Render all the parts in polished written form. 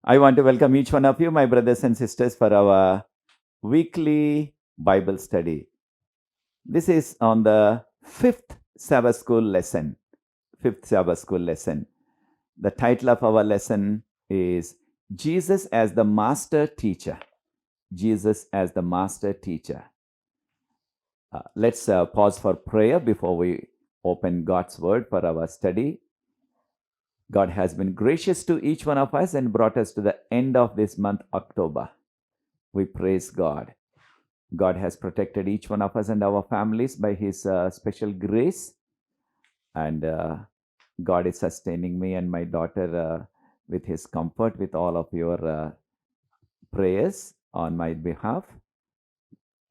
I want to welcome each one of you, my brothers and sisters, for our weekly Bible study. This is on the fifth Sabbath school lesson. Fifth Sabbath school lesson. The title of our lesson is Jesus as the Master Teacher. Jesus as the Master Teacher. Let's pause for prayer before we open God's Word for our study. God has been gracious to each one of us and brought us to the end of this month, October. We praise God. God has protected each one of us and our families by His special grace. And God is sustaining me and my daughter with His comfort, with all of your prayers on my behalf.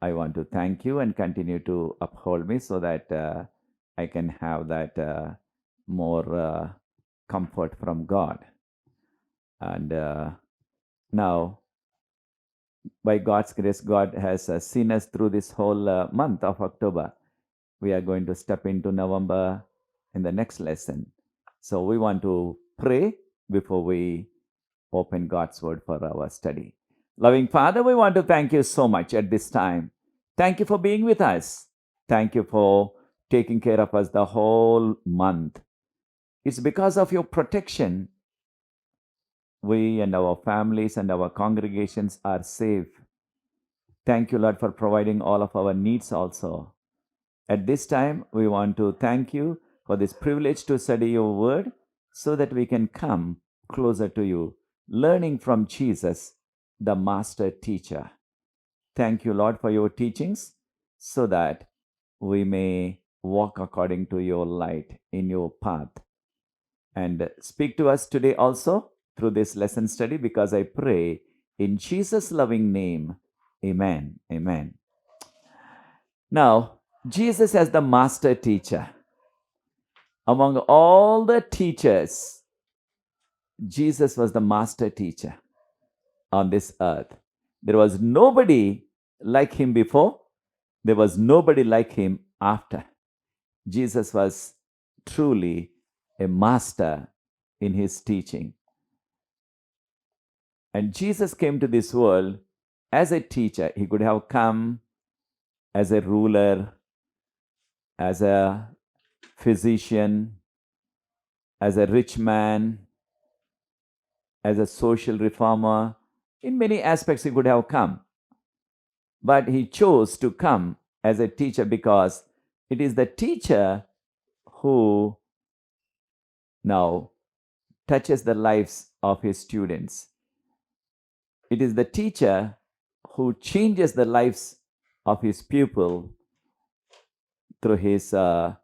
I want to thank you and continue to uphold me so that I can have that more comfort from God. And now, by God's grace, God has seen us through this whole month of October. We are going to step into November in the next lesson. So we want to pray before we open God's Word for our study. Loving Father, we want to thank you so much at this time. Thank you for being with us. Thank you for taking care of us the whole month. It's because of your protection we and our families and our congregations are safe. Thank you, Lord, for providing all of our needs also. At this time, we want to thank you for this privilege to study your word so that we can come closer to you, learning from Jesus, the Master Teacher. Thank you, Lord, for your teachings so that we may walk according to your light in your path. And speak to us today also through this lesson study, because I pray in Jesus' loving name. Amen. Amen. Now, Jesus as the Master Teacher. Among all the teachers, Jesus was the Master Teacher on this earth. There was nobody like him before. There was nobody like him after. Jesus was truly a master in his teaching. And Jesus came to this world as a teacher. He could have come as a ruler, as a physician, as a rich man, as a social reformer. In many aspects, he could have come. But he chose to come as a teacher because it is the teacher who now touches the lives of his students. It is the teacher who changes the lives of his pupil through his now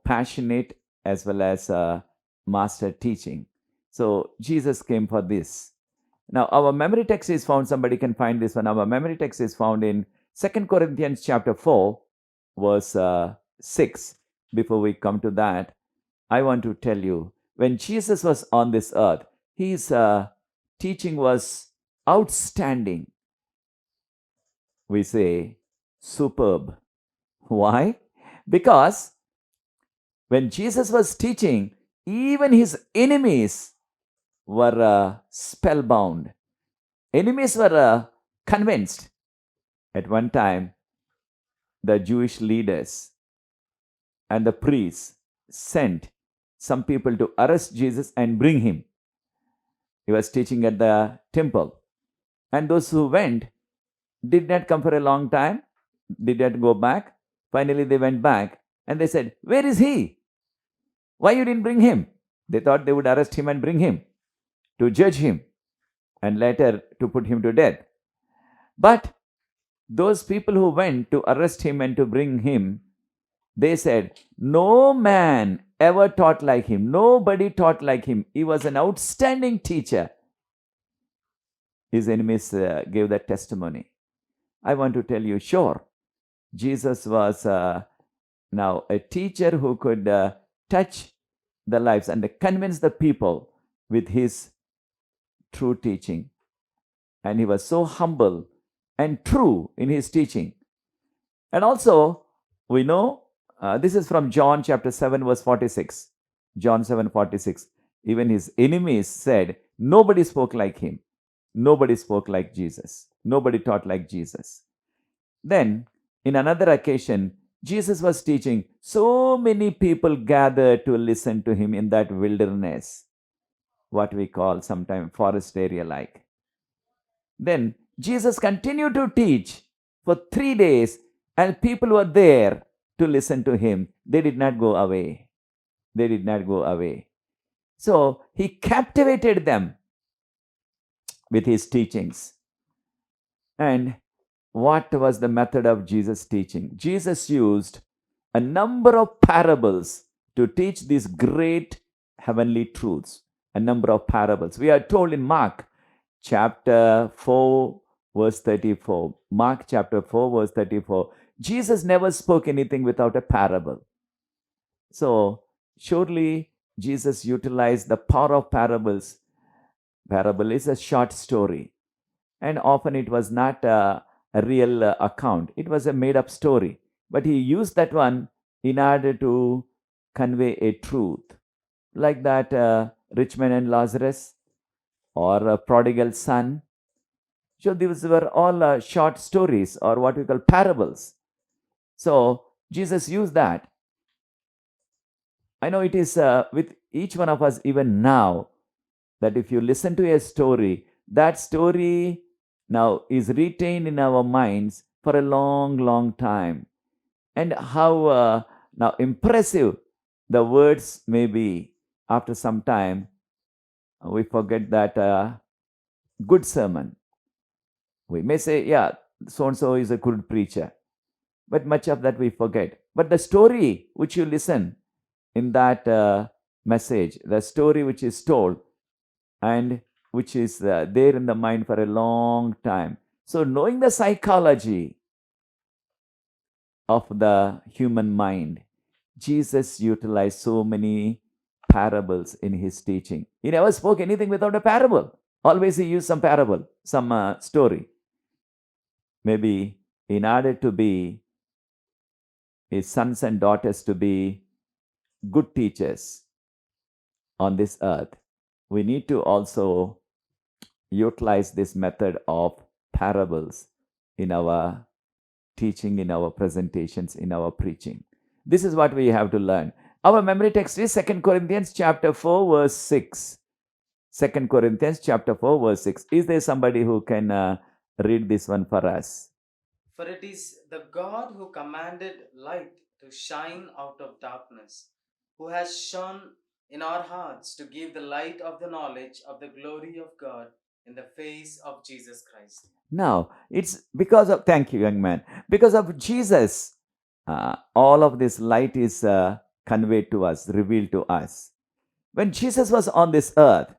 passionate as well as master teaching. So Jesus came for this. Now our memory text is found, somebody can find this one. Our memory text is found in 2 Corinthians chapter 4, verse 6. Before we come to that, I want to tell you, when Jesus was on this earth, his teaching was outstanding. We say superb. Why? Because when Jesus was teaching, even his enemies were spellbound. Enemies were convinced. At one time, the Jewish leaders and the priests sent some people to arrest Jesus and bring him. He was teaching at the temple. And those who went did not come for a long time, did not go back. Finally, they went back and they said, "Where is he? Why you didn't bring him?" They thought they would arrest him and bring him to judge him and later to put him to death. But those people who went to arrest him and to bring him, they said, "No man ever taught like him. Nobody taught like him. He was an outstanding teacher." His enemies gave that testimony. I want to tell you, sure, Jesus was now a teacher who could touch the lives and convince the people with his true teaching. And he was so humble and true in his teaching. And also, we know this is from John chapter 7, verse 46. John 7:46. Even his enemies said, nobody spoke like him. Nobody spoke like Jesus. Nobody taught like Jesus. Then, in another occasion, Jesus was teaching. So many people gathered to listen to him in that wilderness, what we call sometimes forest area like. Then Jesus continued to teach for 3 days, and people were there to listen to him. They did not go away. They did not go away. So he captivated them with his teachings. And what was the method of Jesus' teaching? Jesus used a number of parables to teach these great heavenly truths. A number of parables. We are told in Mark chapter 4, verse 34. Mark chapter 4, verse 34. Jesus never spoke anything without a parable. So, surely Jesus utilized the power of parables. Parable is a short story, and often it was not a real account, it was a made up story. But he used that one in order to convey a truth, like that rich man and Lazarus, or a prodigal son. So these were all short stories, or what we call parables. So Jesus used that. I know it is with each one of us even now, that if you listen to a story, that story now is retained in our minds for a long, long time. And how now impressive the words may be, after some time, we forget that good sermon. We may say, yeah, so and so is a good preacher, but much of that we forget. But the story which you listen in that message, the story which is told, and which is there in the mind for a long time. So, knowing the psychology of the human mind, Jesus utilized so many parables in his teaching. He never spoke anything without a parable. Always he used some parable, some story. Maybe in order to be his sons and daughters to be good teachers on this earth, we need to also utilize this method of parables in our teaching, in our presentations, in our preaching. This is what we have to learn. Our memory text is 2 Corinthians chapter 4, verse 6. 2 Corinthians chapter 4, verse 6. Is there somebody who can read this one for us? For it is the God who commanded light to shine out of darkness, who has shone in our hearts to give the light of the knowledge of the glory of God in the face of Jesus Christ. Now, it's because of, thank you, young man, because of Jesus, all of this light is conveyed to us, revealed to us. When Jesus was on this earth,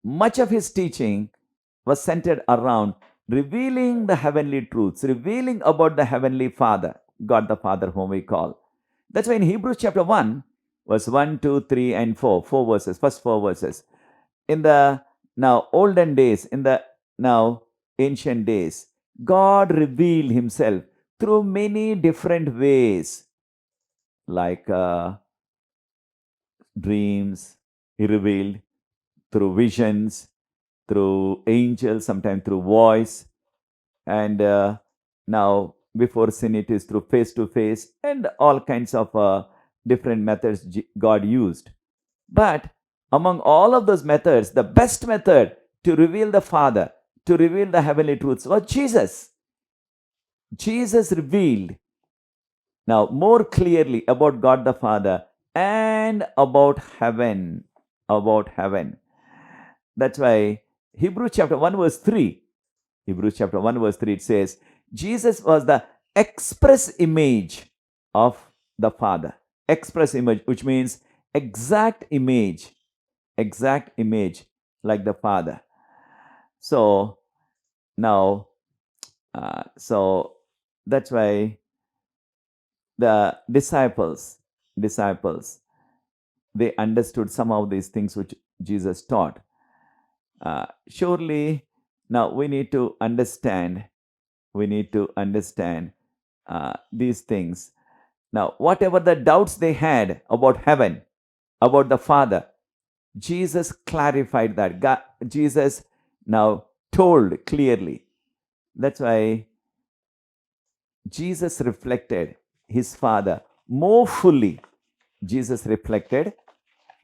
much of his teaching was centered around revealing the heavenly truths, revealing about the heavenly Father, God the Father, whom we call. That's why in Hebrews chapter 1, verse 1, 2, 3, and 4, four verses, first four verses, in the now olden days, in the now ancient days, God revealed himself through many different ways, like dreams, he revealed through visions, through angels, sometimes through voice, and now before sin it is through face to face, and all kinds of different methods God used. But among all of those methods, the best method to reveal the Father, to reveal the heavenly truths, was Jesus. Jesus revealed now more clearly about God the Father and about heaven. About heaven. That's why Hebrews chapter 1, verse 3. Hebrews chapter 1, verse 3, it says, Jesus was the express image of the Father. Express image, which means exact image like the Father. So now, so that's why the disciples, they understood some of these things which Jesus taught. Surely, now we need to understand. These things. Now, whatever the doubts they had about heaven, about the Father, Jesus clarified that. Jesus now told clearly. That's why Jesus reflected his Father more fully. Jesus reflected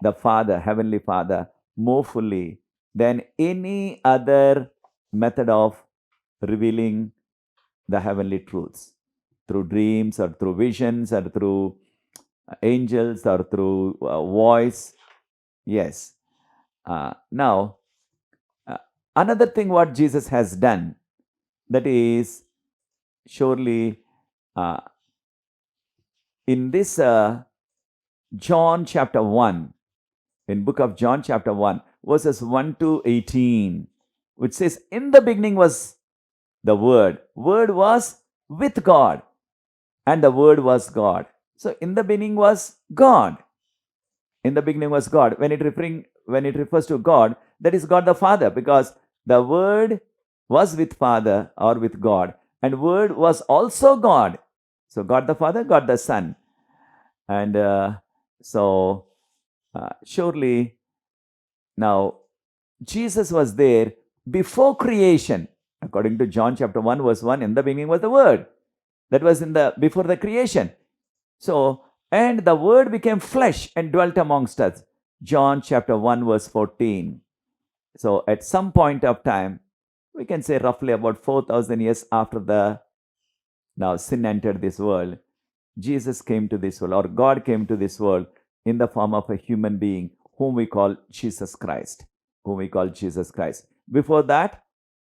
the Father, Heavenly Father, more fully than any other method of revealing the heavenly truths through dreams or through visions or through angels or through voice. Yes. Now, another thing what Jesus has done, that is surely uh, in this John chapter 1, in book of John chapter 1, verses 1 to 18, which says, in the beginning was the Word. Word was with God, and the Word was God. So in the beginning was God. In the beginning was God. When it refers to God, that is God the Father, because the Word was with Father or with God, and Word was also God. So God the Father, God the Son. And surely now Jesus was there before creation. According to John chapter 1, verse 1, in the beginning was the Word. That was before the creation. So, and the Word became flesh and dwelt amongst us. John chapter 1, verse 14. So, at some point of time, we can say roughly about 4,000 years after the now sin entered this world, Jesus came to this world, or God came to this world in the form of a human being whom we call Jesus Christ. Whom we call Jesus Christ. Before that,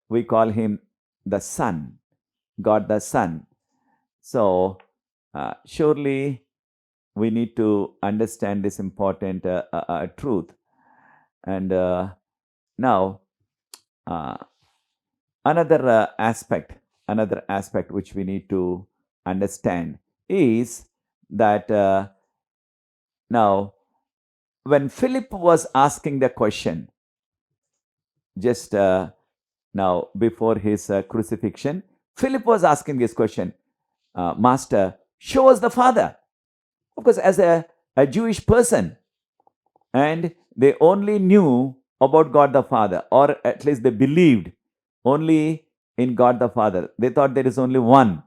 we call him the Son, God the Son. So, surely we need to understand this important truth. And now, another aspect which we need to understand is that now, when Philip was asking the question, just now before his crucifixion, Philip was asking this question, Master, show us the Father. Of course, as a Jewish person, and they only knew about God the Father, or at least they believed only in God the Father. They thought there is only one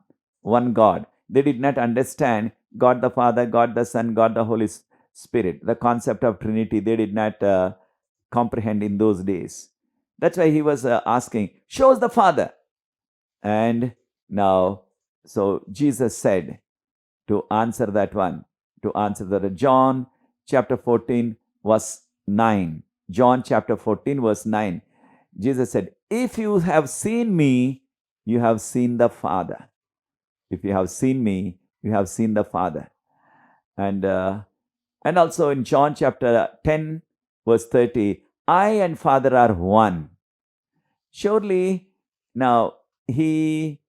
God. They did not understand God the Father, God the Son, God the Holy Spirit. The concept of Trinity, they did not comprehend in those days. That's why he was asking, show us the Father. And now, so Jesus said, to answer that one, to answer that, John chapter 14, verse 9. John chapter 14, verse 9. Jesus said, if you have seen me, you have seen the Father. If you have seen me, you have seen the Father. And also in John chapter 10, verse 30, I and Father are one. Surely now he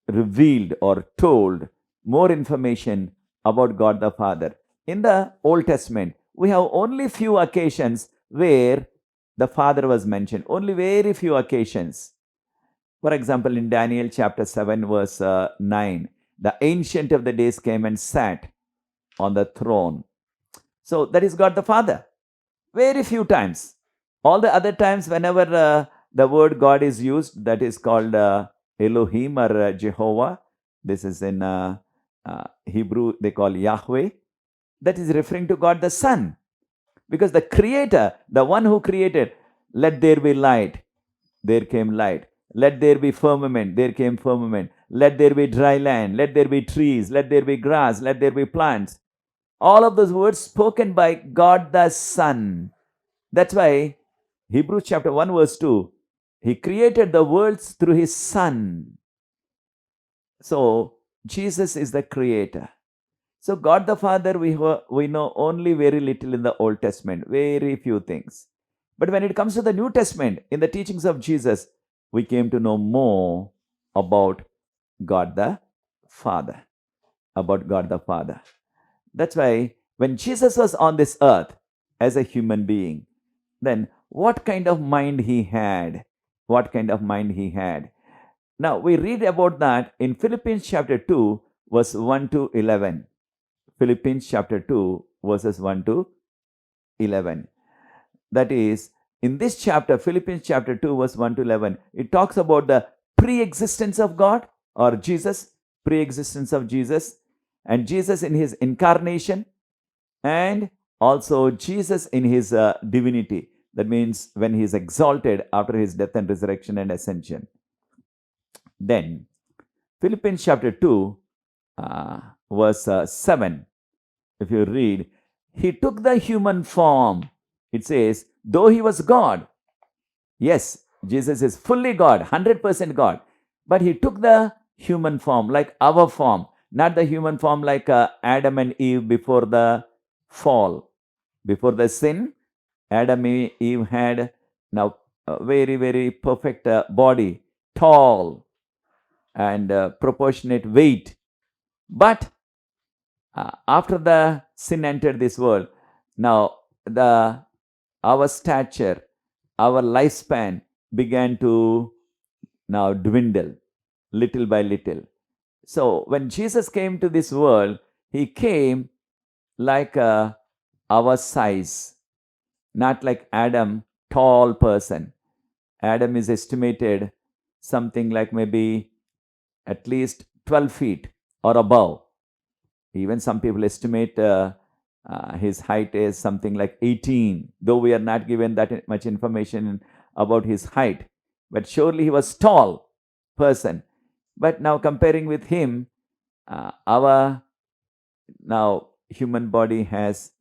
revealed or told more information about God the Father. In the Old Testament, we have only few occasions where the Father was mentioned, only very few occasions. For example, in Daniel chapter 7, verse 9, the Ancient of the Days came and sat on the throne. So that is God the Father. Very few times. All the other times, whenever the word God is used, that is called Elohim or Jehovah. This is in Hebrew, they call Yahweh. That is referring to God the Son. Because the Creator, the one who created, let there be light, there came light. Let there be firmament, there came firmament. Let there be dry land, let there be trees, let there be grass, let there be plants. All of those words spoken by God the Son. That's why Hebrews chapter 1 verse 2, he created the worlds through his Son. So Jesus is the creator. So God the Father, we know only very little in the Old Testament, very few things. But when it comes to the New Testament, in the teachings of Jesus, we came to know more about God the Father. About God the Father. That's why when Jesus was on this earth as a human being, then what kind of mind he had? What kind of mind he had? Now we read about that in Philippians chapter 2, verse 1 to 11. Philippians chapter 2, verses 1 to 11. That is, in this chapter, Philippians chapter 2, verse 1 to 11, it talks about the pre-existence of God or Jesus, pre-existence of Jesus, and Jesus in his incarnation, and also Jesus in his divinity. That means when he is exalted after his death and resurrection and ascension. Then, Philippians chapter 2, verse 7, if you read, he took the human form. It says, though he was God, yes, Jesus is fully God, 100% God, but he took the human form, like our form, not the human form like Adam and Eve before the fall. Before the sin, Adam and Eve had now a very, very perfect body, tall and proportionate weight. But after the sin entered this world, now our stature, our lifespan began to now dwindle little by little. So when Jesus came to this world, he came like our size, not like Adam, tall person. Adam is estimated something like maybe at least 12 feet or above. Even some people estimate his height is something like 18, though we are not given that much information about his height. But surely he was tall person. But now comparing with him, our now human body has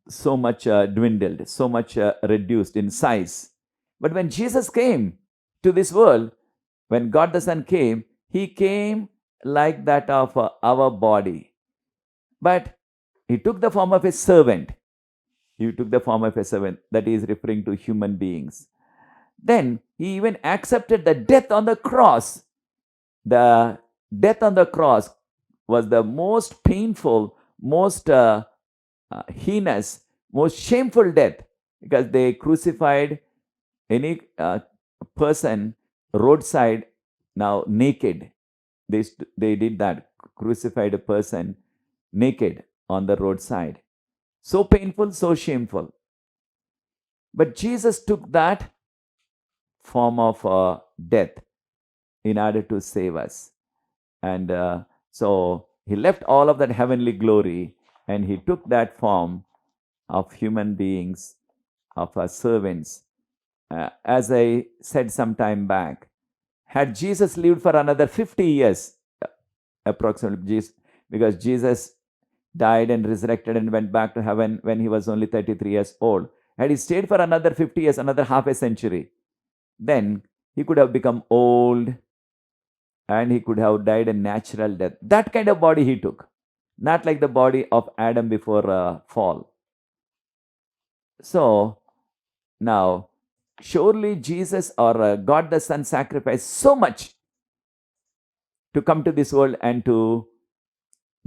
so much dwindled, so much reduced in size. But when Jesus came to this world, when God the Son came, he came like that of our body. But he took the form of a servant. He took the form of a servant. That is referring to human beings. Then he even accepted the death on the cross. The death on the cross was the most painful, most heinous, most shameful death, because they crucified any person roadside now naked. They did that, crucified a person naked on the roadside. So painful, so shameful. But Jesus took that form of death in order to save us. And so he left all of that heavenly glory and he took that form of human beings, of our servants. As I said some time back, had Jesus lived for another 50 years, approximately, because Jesus died and resurrected and went back to heaven when he was only 33 years old. Had he stayed for another 50 years, another half a century, then he could have become old and he could have died a natural death. That kind of body he took, not like the body of Adam before fall. So now, surely Jesus or God the Son sacrificed so much to come to this world and to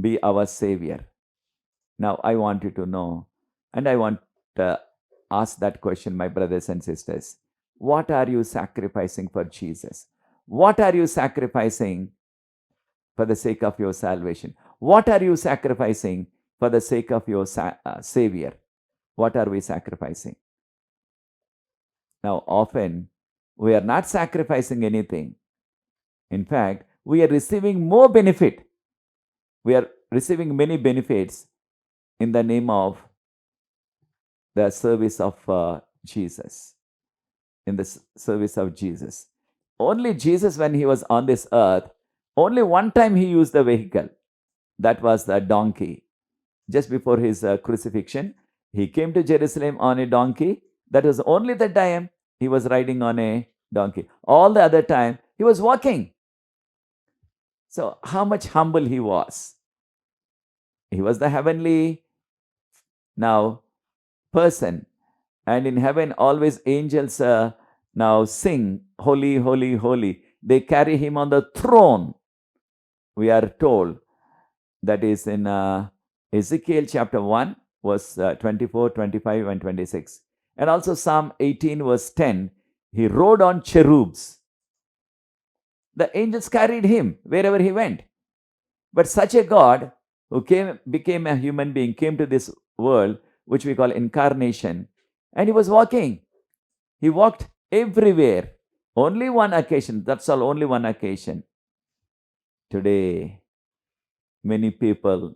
be our Savior. Now, I want you to know, and I want to ask that question, my brothers and sisters. What are you sacrificing for Jesus? What are you sacrificing for the sake of your salvation? What are you sacrificing for the sake of your Savior? What are we sacrificing? Now, often we are not sacrificing anything. In fact, we are receiving more benefit. We are receiving many benefits in the name of the service of Jesus. In the service of Jesus. Only Jesus, when he was on this earth, only one time he used the vehicle. That was the donkey. Just before his crucifixion, he came to Jerusalem on a donkey. That was only the time he was riding on a donkey. All the other time, he was walking. So, how much humble he was. He was the heavenly now person. And in heaven, always angels now sing, holy, holy, holy. They carry him on the throne. We are told that is in Ezekiel chapter 1, verse 24, 25, and 26. And also Psalm 18, verse 10. He rode on cherubs. The angels carried him wherever he went. But such a God who became a human being, came to this world, which we call incarnation, and he was walking. He walked everywhere. Only one occasion, that's all, only one occasion. Today, many people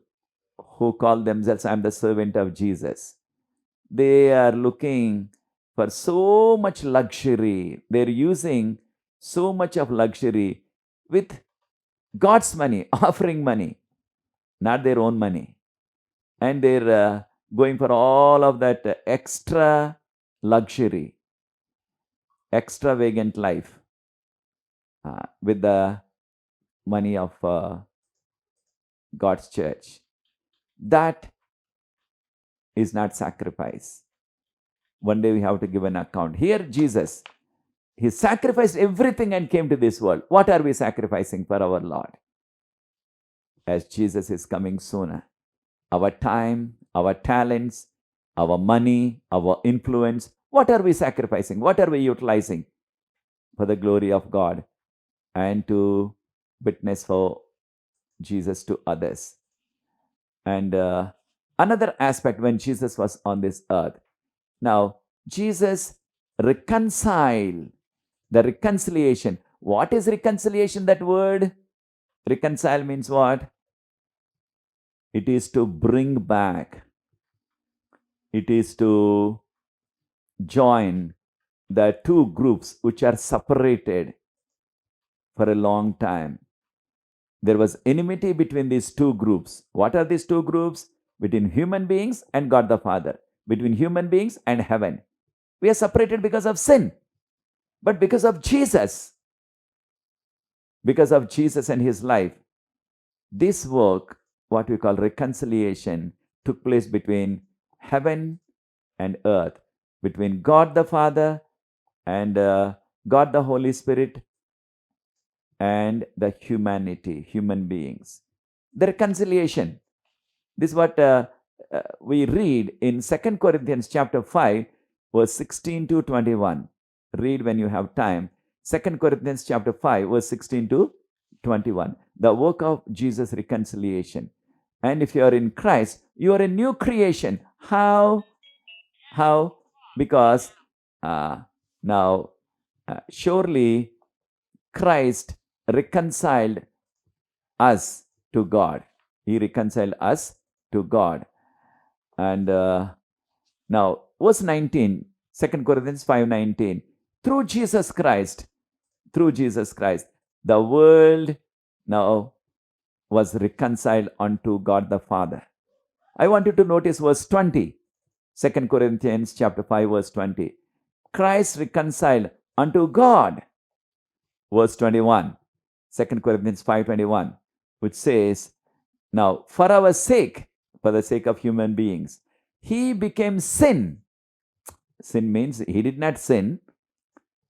who call themselves, I'm the servant of Jesus, they are looking for so much luxury. They're using so much of luxury with God's money, offering money, not their own money. And they're going for all of that extra luxury, extravagant life with the money of God's church. That is not sacrifice. One day we have to give an account. Here, Jesus, he sacrificed everything and came to this world. What are we sacrificing for our Lord? As Jesus is coming sooner, our time, our talents, our money, our influence, what are we sacrificing? What are we utilizing for the glory of God and to witness for Jesus to others? And another aspect when Jesus was on this earth, now Jesus reconciled, the reconciliation. What is reconciliation? That word reconcile means what? It is to bring back. It is to join the two groups which are separated for a long time. There was enmity between these two groups. What are these two groups? Between human beings and God the Father, between human beings and heaven. We are separated because of sin. But because of Jesus and his life, this work, what we call reconciliation, took place between heaven and earth, between God the Father and God the Holy Spirit and the humanity, human beings. The reconciliation. This is what we read in 2 Corinthians chapter 5, verse 16 to 21. Read when you have time. 2 Corinthians chapter 5, verse 16 to 21. The work of Jesus' reconciliation. And if you are in Christ, you are a new creation. How? Because now, surely Christ reconciled us to God. He reconciled us to God. And now, verse 19, 2 Corinthians 5:19. Through Jesus Christ, the world now was reconciled unto God the Father. I want you to notice verse 20. 2 Corinthians chapter 5, verse 20. Christ reconciled unto God. Verse 21. 2 Corinthians 5:21, which says, now for our sake, for the sake of human beings, he became sin. Sin means he did not sin,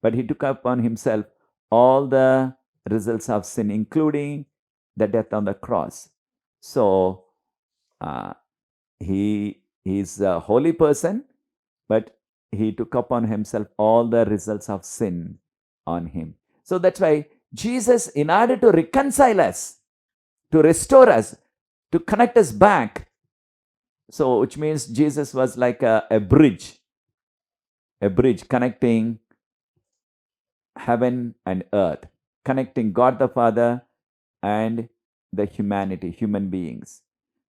but he took upon himself all the results of sin, including the death on the cross. So he is a holy person, but he took upon himself all the results of sin on him. So that's why Jesus, in order to reconcile us, to restore us, to connect us back, so which means Jesus was like a bridge connecting heaven and earth, connecting God the Father and the humanity, human beings.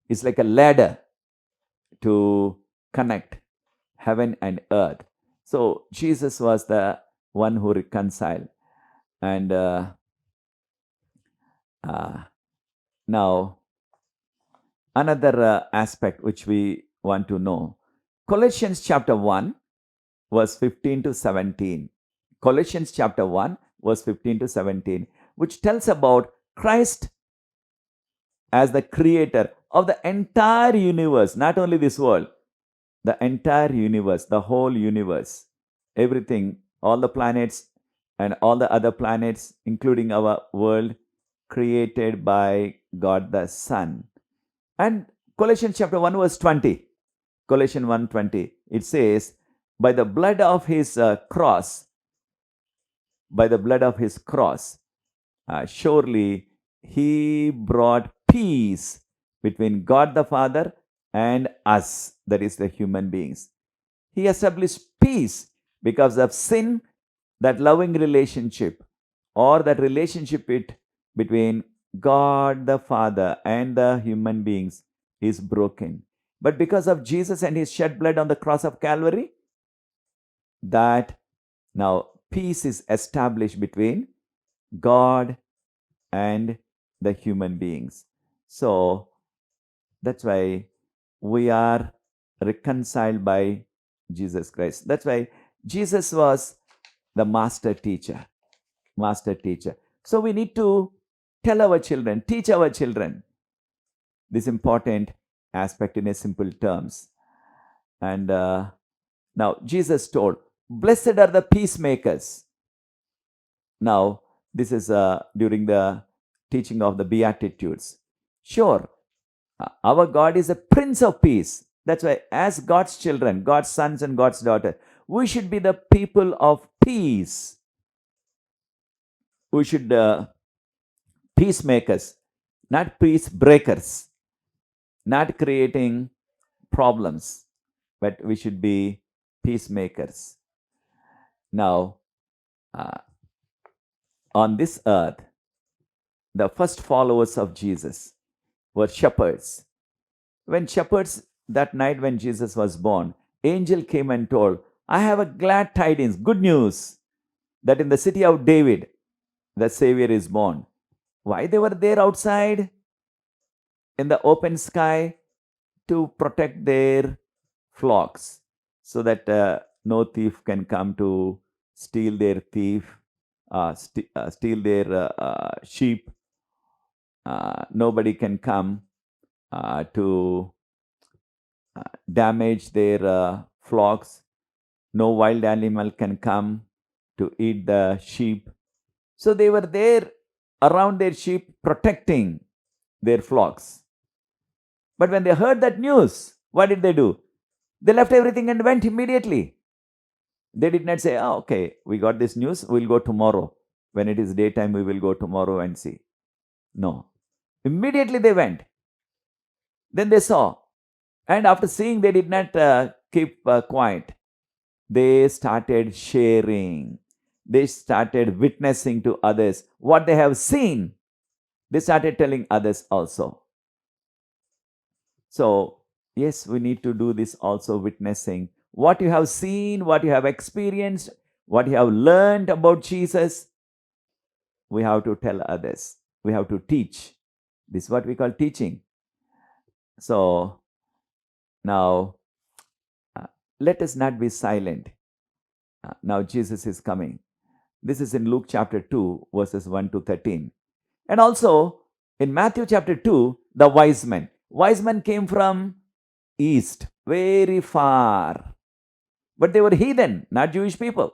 It's like a ladder to connect heaven and earth. So Jesus was the one who reconciled. And now, another aspect which we want to know, Colossians chapter 1, verse 15 to 17. Colossians chapter 1, verse 15 to 17, which tells about Christ as the creator of the entire universe, not only this world, the entire universe, the whole universe, everything, all the planets and all the other planets, including our world, created by God the Son. And Colossians chapter 1, verse 20, Colossians 1:20, it says, by the blood of his cross, surely he brought peace between God the Father and us, that is the human beings. He established peace because of sin. That loving relationship, or that relationship between God the Father and the human beings, is broken. But because of Jesus and his shed blood on the cross of Calvary, that now peace is established between God and the human beings. So that's why we are reconciled by Jesus Christ. That's why Jesus was the master teacher. Master teacher. So we need to tell our children, teach our children this important aspect in a simple terms. And now Jesus told, "Blessed are the peacemakers." Now this is during the teaching of the Beatitudes. Sure, our God is a Prince of Peace. That's why, as God's children, God's sons and God's daughters, we should be the people of peace. We should peacemakers, not peace breakers, not creating problems, but we should be peacemakers. Now, on this earth, the first followers of Jesus were shepherds. When shepherds, that night when Jesus was born, angel came and told, "I have a glad tidings, good news, that in the city of David, the Savior is born." Why they were there outside in the open sky? To protect their flocks, so that no thief can come to steal their steal their sheep. Nobody can come to damage their flocks. No wild animal can come to eat the sheep. So they were there around their sheep, protecting their flocks. But when they heard that news, what did they do? They left everything and went immediately. They did not say, "Oh, okay, we got this news, we'll go tomorrow. When it is daytime, we will go tomorrow and see." No. Immediately they went. Then they saw. And after seeing, they did not keep quiet. They started sharing. They started witnessing to others what they have seen. They started telling others also. So, yes, we need to do this also, witnessing what you have seen, what you have experienced, what you have learned about Jesus. We have to tell others. We have to teach. This is what we call teaching. So, now let us not be silent. Now, Jesus is coming. This is in Luke chapter 2, verses 1 to 13. And also in Matthew chapter 2, the wise men. Wise men came from east, very far. But they were heathen, not Jewish people.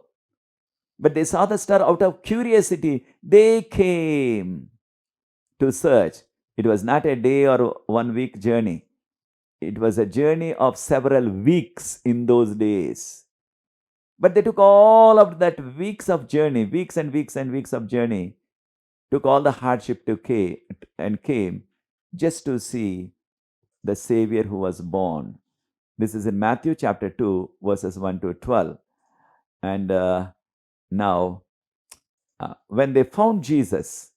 But they saw the star out of curiosity. They came to search. It was not a day or 1 week journey. It was a journey of several weeks in those days. But they took all of that weeks of journey, weeks and weeks and weeks of journey, took all the hardship to came just to see the Savior who was born. This is in Matthew chapter 2, verses 1 to 12. And now, when they found Jesus,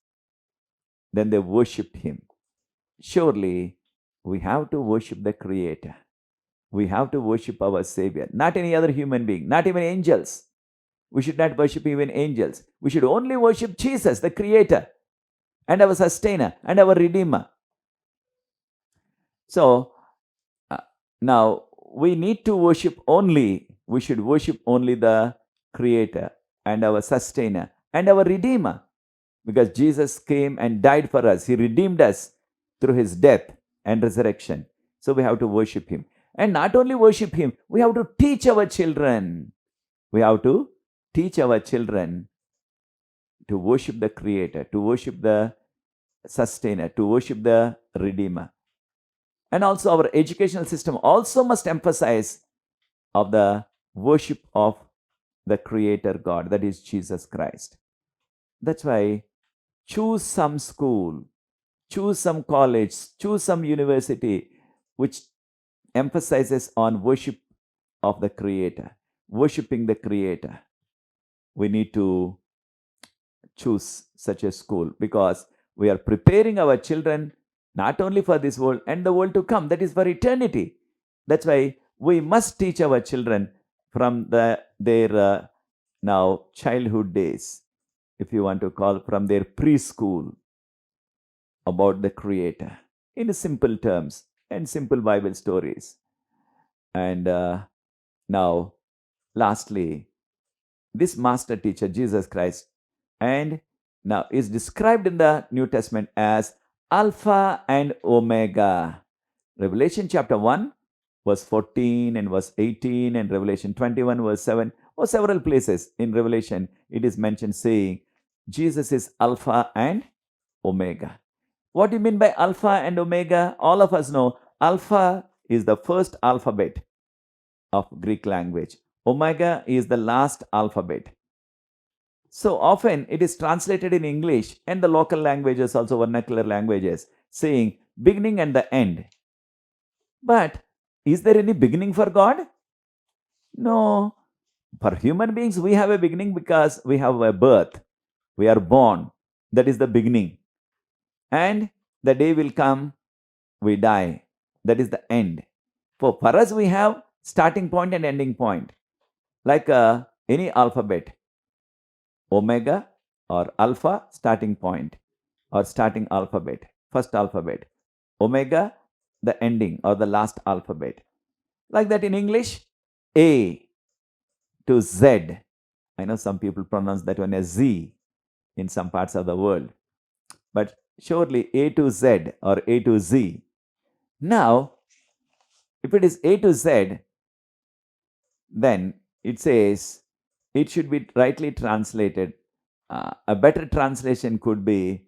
then they worshipped him. Surely, we have to worship the Creator. We have to worship our Savior, not any other human being, not even angels. We should not worship even angels. We should only worship Jesus, the Creator, and our Sustainer, and our Redeemer. So, now we need to worship only, we should worship only the Creator and our Sustainer and our Redeemer, because Jesus came and died for us. He redeemed us through his death and resurrection. So we have to worship him. And not only worship him, we have to teach our children. We have to teach our children to worship the Creator, to worship the Sustainer, to worship the Redeemer. And also our educational system also must emphasize of the worship of the Creator God, that is Jesus Christ. That's why choose some school, choose some college, choose some university which emphasizes on worship of the Creator, worshiping the Creator. We need to choose such a school because we are preparing our children not only for this world and the world to come, that is for eternity. That's why we must teach our children from their now childhood days, if you want to call, from their preschool, about the Creator in simple terms and simple Bible stories. And now, lastly, this master teacher, Jesus Christ, and now is described in the New Testament as Alpha and Omega. Revelation chapter 1, verse 14 and verse 18, and Revelation 21, verse 7, or several places in Revelation, it is mentioned saying, Jesus is Alpha and Omega. What do you mean by Alpha and Omega? All of us know Alpha is the first alphabet of Greek language. Omega is the last alphabet. So often it is translated in English and the local languages, also vernacular languages, saying beginning and the end. But is there any beginning for God? No. For human beings, we have a beginning because we have a birth. We are born. That is the beginning. And the day will come, we die. That is the end. For us, we have starting point and ending point. Like any alphabet. Omega or alpha, starting point or starting alphabet, first alphabet. Omega, the ending or the last alphabet. Like that in English, A to Z. I know some people pronounce that one as Z in some parts of the world. But surely A to Z or A to Z. Now, if it is A to Z, then it says it should be rightly translated. A better translation could be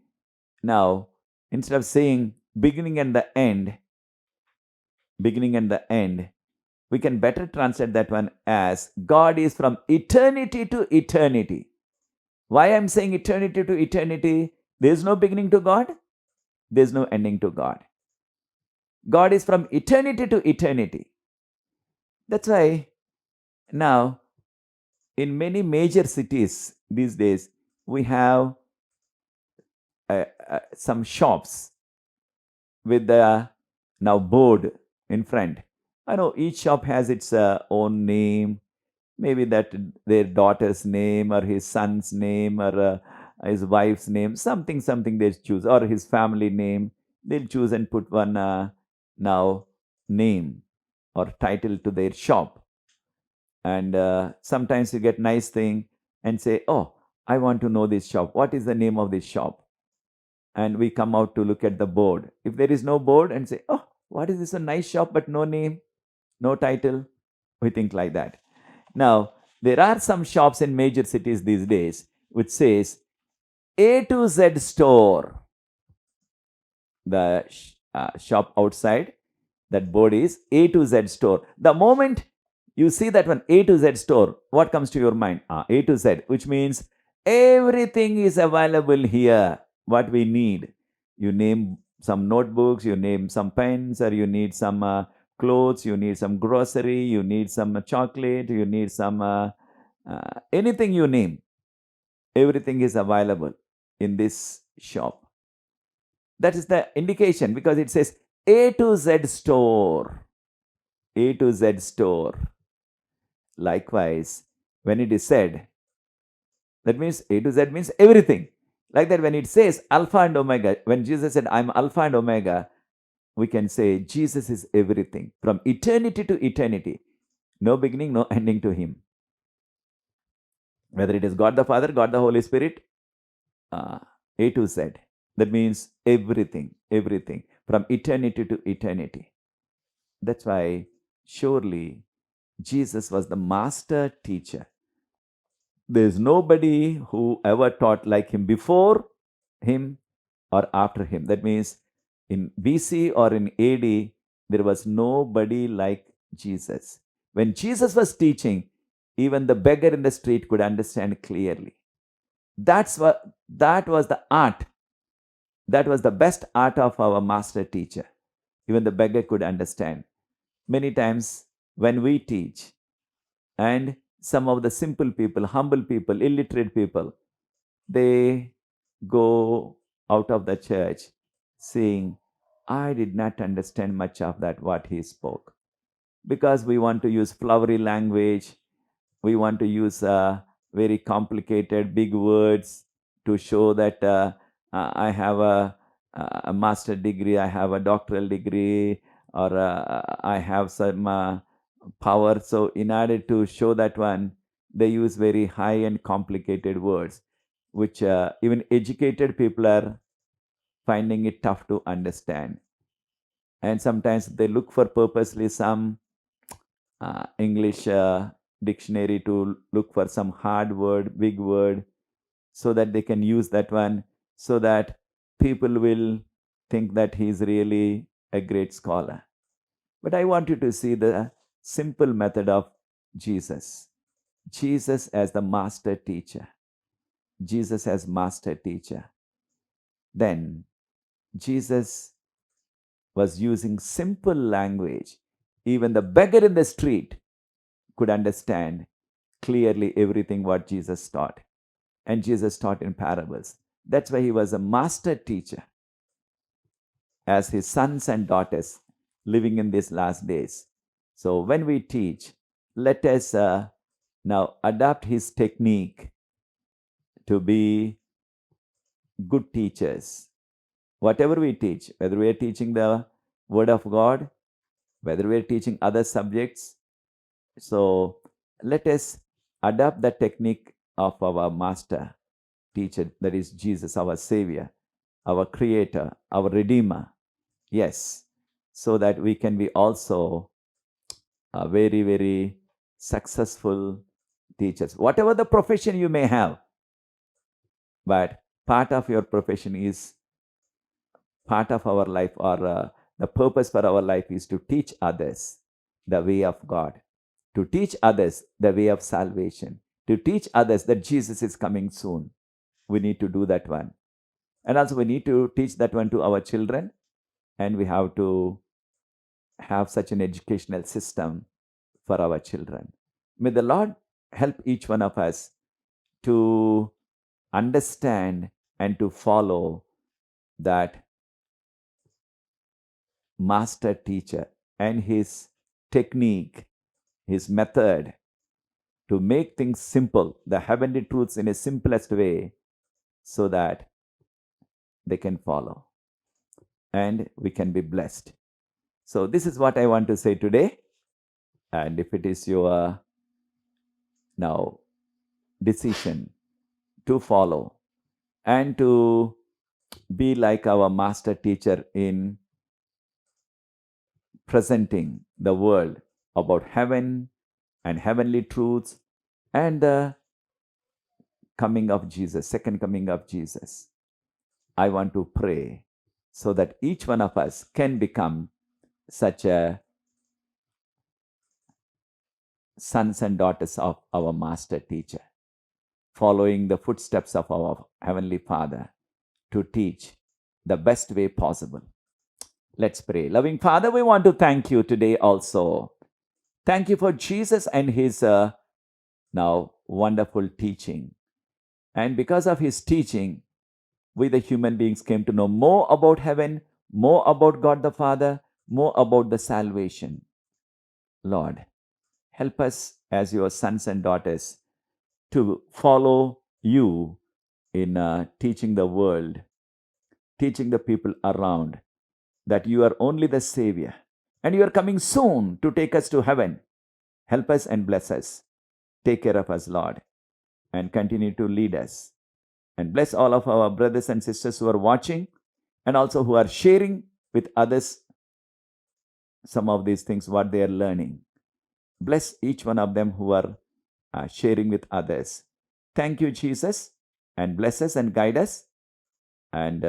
now, instead of saying beginning and the end, we can better translate that one as God is from eternity to eternity. Why I'm saying eternity to eternity? There is no beginning to God, there is no ending to God. God is from eternity to eternity. That's why now in many major cities these days we have some shops with the now board in front. I know each shop has its own name, maybe that their daughter's name or his son's name or his wife's name, something they choose, or his family name. They'll choose and put one now name or title to their shop. And sometimes you get nice thing and say, oh, I want to know this shop. What is the name of this shop? And we come out to look at the board. If there is no board and say, oh, what is this, a nice shop but no name, no title? We think like that. Now, there are some shops in major cities these days which says A to Z store. The shop outside, that board is A to Z store. The moment you see that one A to Z store, what comes to your mind? A to Z, which means everything is available here, what we need. You name some notebooks, you name some pens, or you need some clothes, you need some grocery, you need some chocolate, you need some anything you name. Everything is available in this shop. That is the indication because it says A to Z store. A to Z store. Likewise, when it is said, that means A to Z means everything. Like that, when it says Alpha and Omega, when Jesus said, I'm Alpha and Omega, we can say Jesus is everything from eternity to eternity. No beginning, no ending to him. Whether it is God the Father, God the Holy Spirit, A to Z. That means everything from eternity to eternity. That's why surely Jesus was the master teacher. There is nobody who ever taught like him before him or after him. That means in BC or in AD, there was nobody like Jesus. When Jesus was teaching, even the beggar in the street could understand clearly. That was the art. That was the best art of our master teacher. Even the beggar could understand. Many times when we teach, and some of the simple people, humble people, illiterate people, they go out of the church saying, I did not understand much of that what he spoke. Because we want to use flowery language, we want to use very complicated big words to show that I have a master degree, I have a doctoral degree, or I have some power. So in order to show that one, they use very high and complicated words, which even educated people are finding it tough to understand. And sometimes they look for purposely some English dictionary to look for some hard word, big word, so that they can use that one, so that people will think that he's really a great scholar. But I want you to see the simple method of Jesus. Jesus as the master teacher. Jesus as master teacher. Then Jesus was using simple language. Even the beggar in the street could understand clearly everything what Jesus taught. And Jesus taught in parables. That's why he was a master teacher. As his sons and daughters living in these last days. So when we teach, let us now adopt his technique to be good teachers. Whatever we teach, whether we are teaching the Word of God, whether we are teaching other subjects, so let us adopt the technique of our master teacher, that is Jesus, our Savior, our Creator, our Redeemer. Yes, so that we can be also very, very successful teachers. Whatever the profession you may have, but part of your profession is part of our life, or the purpose for our life is to teach others the way of God, to teach others the way of salvation, to teach others that Jesus is coming soon. We need to do that one. And also, we need to teach that one to our children, and we have to have such an educational system for our children. May the Lord help each one of us to understand and to follow that master teacher and his technique, his method to make things simple, the heavenly truths in a simplest way, so that they can follow and we can be blessed. So, this is what I want to say today. And if it is your now decision to follow and to be like our master teacher in presenting the world about heaven and heavenly truths and the coming of Jesus, second coming of Jesus, I want to pray so that each one of us can become such a sons and daughters of our master teacher, following the footsteps of our Heavenly Father to teach the best way possible. Let's pray. Loving Father, we want to thank you today also. Thank you for Jesus and his now wonderful teaching. And because of his teaching, we the human beings came to know more about heaven, more about God the Father, more about the salvation. Lord, help us as your sons and daughters to follow you in teaching the world, teaching the people around that you are only the Savior and you are coming soon to take us to heaven. Help us and bless us. Take care of us, Lord, and continue to lead us. And bless all of our brothers and sisters who are watching and also who are sharing with others some of these things, what they are learning. Bless each one of them who are sharing with others. Thank you, Jesus, and bless us and guide us and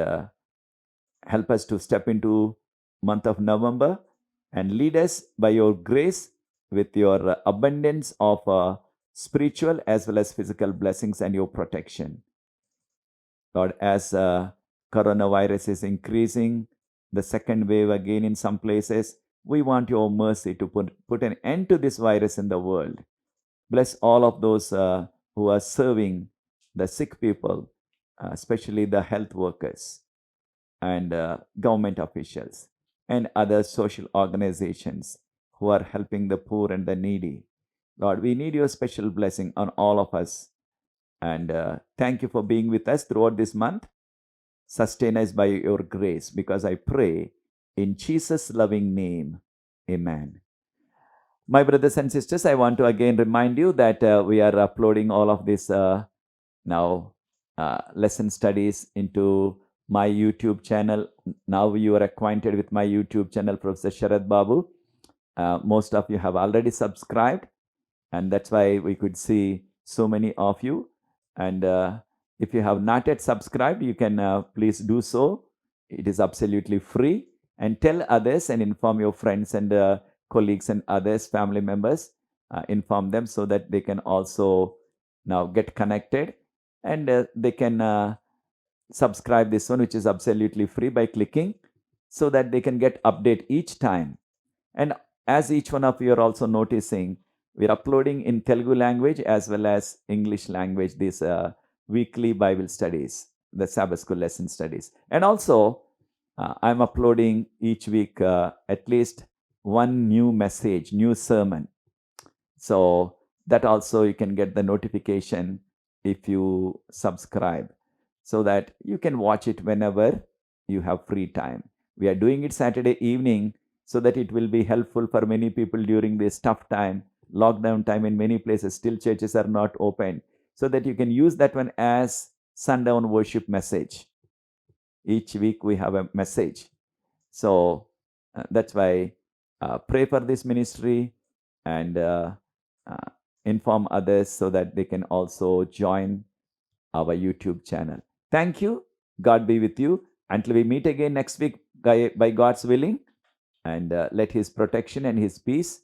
help us to step into month of November and lead us by your grace with your abundance of spiritual as well as physical blessings and your protection. Lord, as coronavirus is increasing, the second wave again in some places, We want your mercy to put an end to this virus in the world. Bless all of those who are serving the sick people, especially the health workers and government officials and other social organizations who are helping the poor and the needy. Lord, we need your special blessing on all of us. And thank you for being with us throughout this month. Sustain us by your grace, because I pray in Jesus' loving name. Amen. My brothers and sisters, I want to again remind you that we are uploading all of this now lesson studies into my YouTube channel. Now you are acquainted with my YouTube channel, Professor Sharad Babu. Most of you have already subscribed, and that's why we could see so many of you. And if you have not yet subscribed, you can please do so. It is absolutely free. And tell others and inform your friends and colleagues and others, family members, inform them so that they can also now get connected, and they can subscribe this one, which is absolutely free, by clicking, so that they can get update each time. And as each one of you are also noticing, we're uploading in Telugu language as well as English language these weekly Bible studies, the Sabbath school lesson studies. And also, I'm uploading each week at least one new message, new sermon. So that also you can get the notification if you subscribe, so that you can watch it whenever you have free time. We are doing it Saturday evening so that it will be helpful for many people during this tough time, lockdown time in many places. Still churches are not open, so that you can use that one as sundown worship message. Each week we have a message. So that's why pray for this ministry and inform others so that they can also join our YouTube channel. Thank you. God be with you until we meet again next week by God's willing. And let His protection and His peace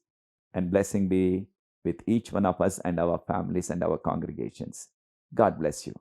and blessing be with each one of us and our families and our congregations. God bless you.